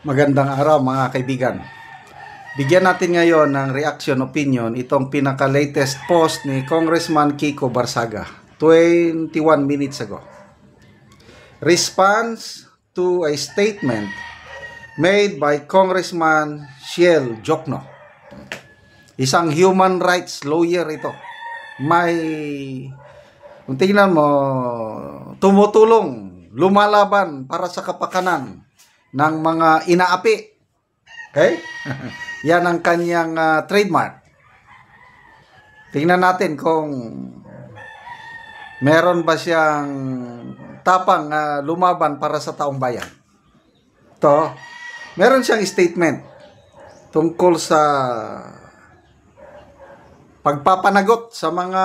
Magandang araw mga kaibigan. Bigyan natin ngayon ng reaction opinion itong pinaka-latest post ni Congressman Kiko Barsaga 21 minutes ago. Response to a statement made by Congressman Shiel Jokno. Isang human rights lawyer ito. Kung tingnan mo, tumutulong, lumalaban para sa kapakanan ng mga inaapi. Okay? Yan ang kanyang trademark. Tingnan natin kung meron ba siyang tapang lumaban para sa taong bayan. Ito, meron siyang statement tungkol sa pagpapanagot sa mga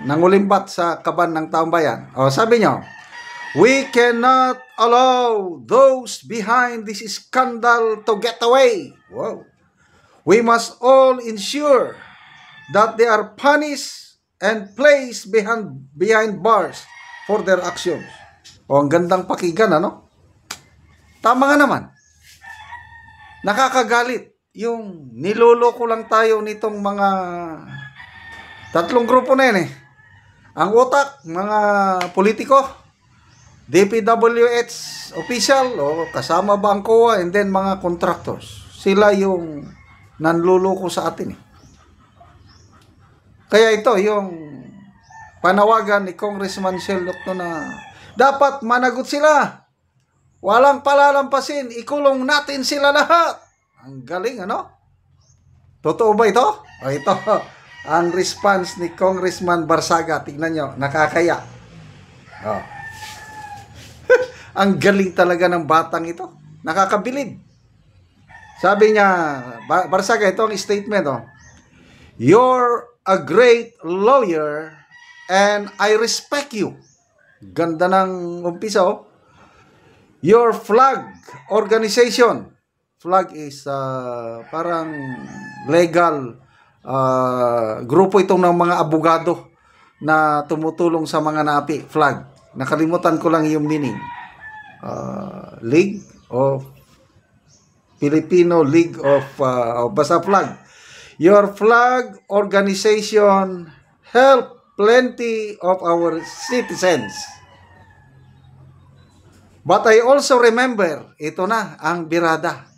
nangulimbat sa kaban ng taong bayan. O, sabi niyo, "We cannot allow those behind this scandal to get away. Wow. We must all ensure that they are punished and placed behind bars for their actions." O, ang gandang pakigan, ano? Tama nga naman. Nakakagalit. Yung niloloko lang tayo nitong mga tatlong grupo na yan eh. Ang utak, mga politiko, DPWH official, o kasama ba ang COA, and then mga contractors. Sila yung nanluloko sa atin eh. Kaya ito, yung panawagan ni Congressman Shiel Jokno na dapat managot sila. Walang palalampasin, ikulong natin sila lahat. Ang galing, ano? Totoo ba ito? O ito, ang response ni Congressman Barsaga. Tignan nyo, nakakaya. O. Ang galing talaga ng batang ito. Nakakabilib. Sabi niya, Barsaga, ito ang statement. Oh. "You're a great lawyer and I respect you." Ganda ng umpisa. Oh. "Your flag organization." Flag is parang legal grupo itong ng mga abogado na tumutulong sa mga naapi. Flag. Nakalimutan ko lang yung meaning. League of Filipino League of basta flag. "Your flag organization help plenty of our citizens. But I also remember," ito na ang birada,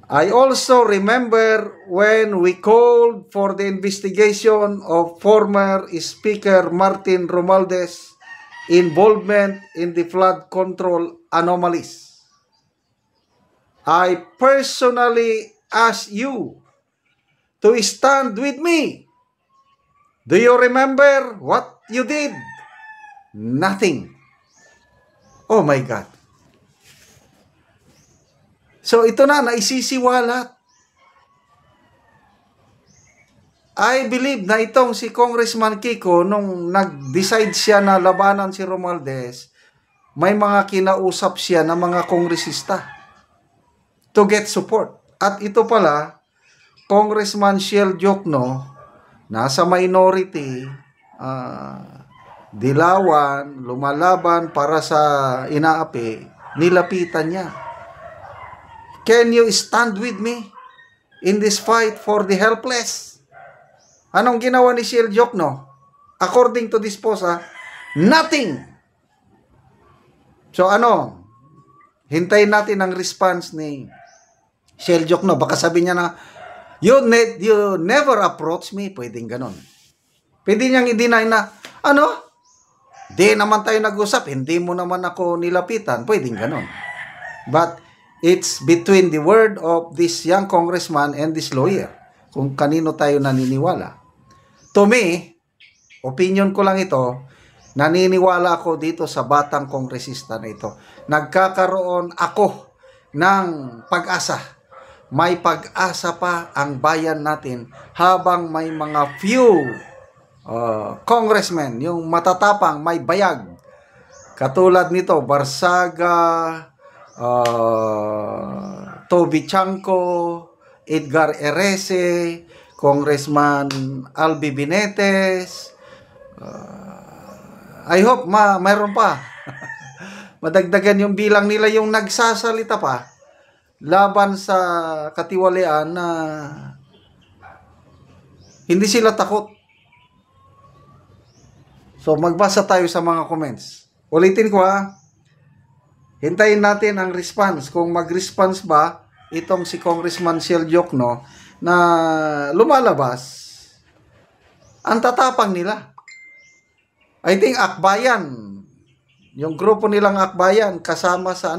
"I also remember when we called for the investigation of former Speaker Martin Romualdez involvement in the flood control anomalies. I personally asked you to stand with me. Do you remember what you did? Nothing." Oh my God. So ito na, naisisiwalat. I believe na itong si Congressman Kiko, nung nag-decide siya na labanan si Romualdez, may mga kinausap siya na mga kongresista to get support. At ito pala, Congressman Shiel Jokno, nasa minority, dilawan, lumalaban para sa inaapi, nilapitan niya. "Can you stand with me in this fight for the helpless?" Anong ginawa ni Shiel Jokno? According to this post, nothing. So ano, hintayin natin ang response ni Shiel Jokno. Baka sabi niya na, you never approach me. Pwedeng ganon. Pwede niyang i-deny na, di naman tayo nag-usap, hindi mo naman ako nilapitan. Pwedeng ganon. But it's between the word of this young congressman and this lawyer, kung kanino tayo naniniwala. To me, opinion ko lang ito, naniniwala ako dito sa batang kongresista na ito. Nagkakaroon ako ng pag-asa. May pag-asa pa ang bayan natin habang may mga few congressmen, yung matatapang, may bayag. Katulad nito, Barsaga, Toby Chanco, Edgar Erese, Congressman Albi Binetes. I hope mayroon pa. madagdagan yung bilang nila, yung nagsasalita pa laban sa katiwalian na hindi sila takot. So, magbasa tayo sa mga comments. Ulitin ko ha. Hintayin natin ang response. Kung mag-response ba itong si Congressman Shell Jokno na lumalabas, ang tatapang nila. I think Akbayan, yung grupo nilang Akbayan, kasama sa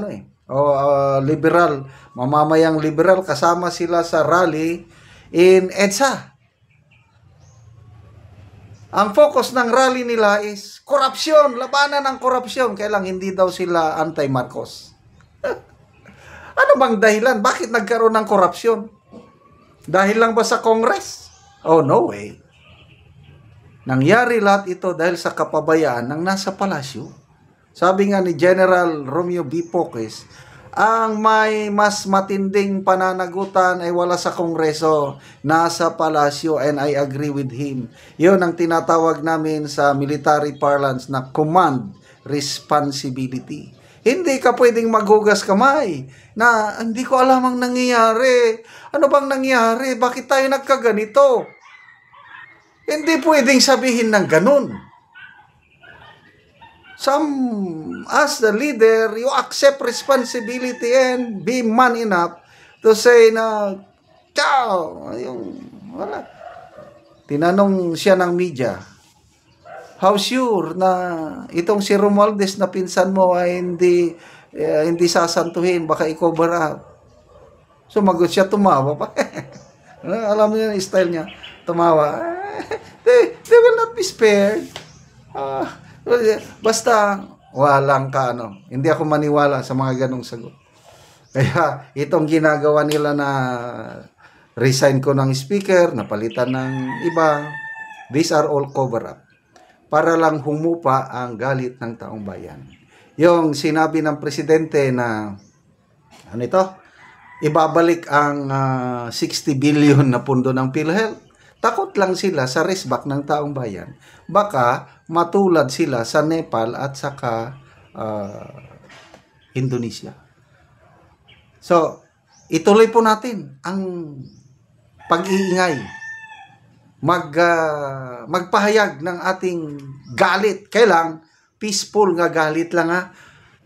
liberal, mamamayang liberal, kasama sila sa rally in EDSA. Ang focus ng rally nila is korupsyon, labanan ng korupsyon. Kaya lang hindi daw sila anti-Marcos. Ano bang dahilan? Bakit nagkaroon ng korupsyon? Dahil lang ba sa Congress? Oh, no way. Nangyari lahat ito dahil sa kapabayaan ng nasa palasyo. Sabi nga ni General Romeo B. Poques, ang may mas matinding pananagutan ay wala sa Kongreso, nasa palasyo, and I agree with him. Yun ang tinatawag namin sa military parlance na command responsibility. Hindi ka pwedeng maghugas kamay na hindi ko alam ang nangyayari. Ano bang nangyayari? Bakit tayo nagkaganito? Hindi pwedeng sabihin ng ganun. As the leader, you accept responsibility and be man enough to say na, ciao, wala. Tinanong siya ng media, how sure na itong si Romualdez na pinsan mo ay hindi sasantuhin, baka i-cover up. Sumagot siya, tumawa pa. Alam niyo yung style niya, tumawa. They will not be spared. Basta walang hindi ako maniwala sa mga ganong sagot. Kaya itong ginagawa nila na resign ko ng speaker, napalitan ng iba, these are all cover up para lang humupa ang galit ng taong bayan. Yung sinabi ng presidente na ibabalik ang 60 billion na pundo ng PhilHealth. Takot lang sila sa resback ng taong bayan. Baka matulad sila sa Nepal at saka Indonesia. So, ituloy po natin ang pag-iingay. Magpahayag ng ating galit. Kailang peaceful nga galit lang ha.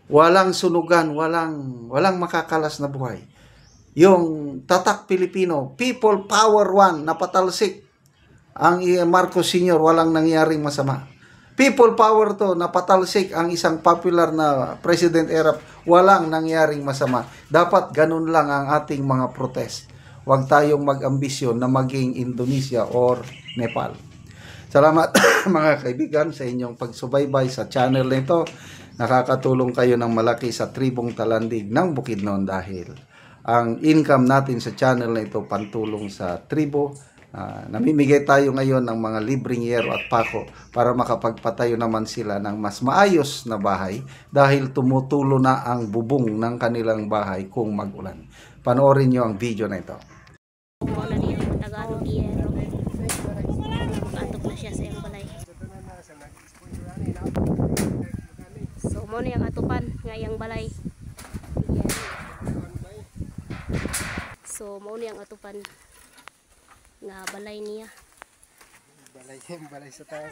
Walang sunugan, walang makakalas na buhay. Yung Tatak Pilipino, People Power 1, napatalsik. Ang Marcos Sr., walang nangyaring masama. People Power to, napatalsik ang isang popular na President Erap, walang nangyaring masama. Dapat ganun lang ang ating mga protest. Huwag tayong mag-ambisyon na maging Indonesia or Nepal. Salamat mga kaibigan sa inyong pagsubaybay sa channel na ito. Nakakatulong kayo ng malaki sa tribong Talandig ng Bukidnon dahil ang income natin sa channel na ito pantulong sa tribo. Namimigay tayo ngayon ng mga libreng yero at pako para makapagpatayo naman sila ng mas maayos na bahay dahil tumutulo na ang bubong ng kanilang bahay kung mag-ulan. Panoorin nyo ang video na ito. So mo na yung atupan ngayang balay. So mo na yung atupan nga balay niya. Balay sa tao.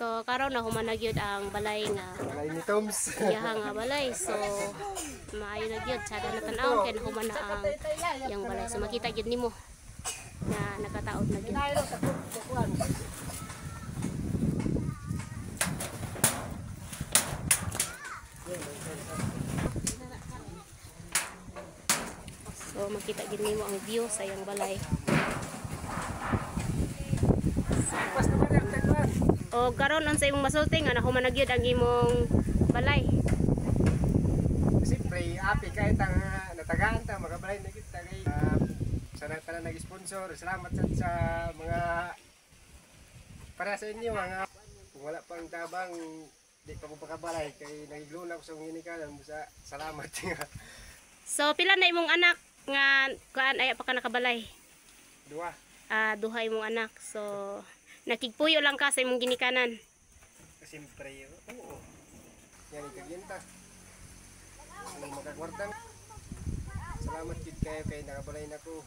So karon na humanagyod ang balay nga Balay ni Toms. iyaha nga balay. So maayo na gyud sada na tan-aw kay humana ang yang balay. So makita gyud nimo na nakataod na gyud. So makita gyud nimo ang view sa yang balay. O karon unsa imong masulti nga nahuman na gyud ang imong balay? Siyempre, api kahit ang natagaan ta, magabalay na kita kay sa nagtanan nag-sponsor. Salamat sa mga para sa inyo mga kung wala pang tabang di pa ko pakabalay kay nagigluna ko sa ginikanan mo sa salamat. So pila na imong anak nga kuan ay pa ka nakabalay? Dua. Duha imong anak. So nakigpuyo lang ka sa imong ginikanan. Siyempre, oo. Yan ikaginta. Ano makagwardan. Salamat kid kayo kay nakabalay na ko.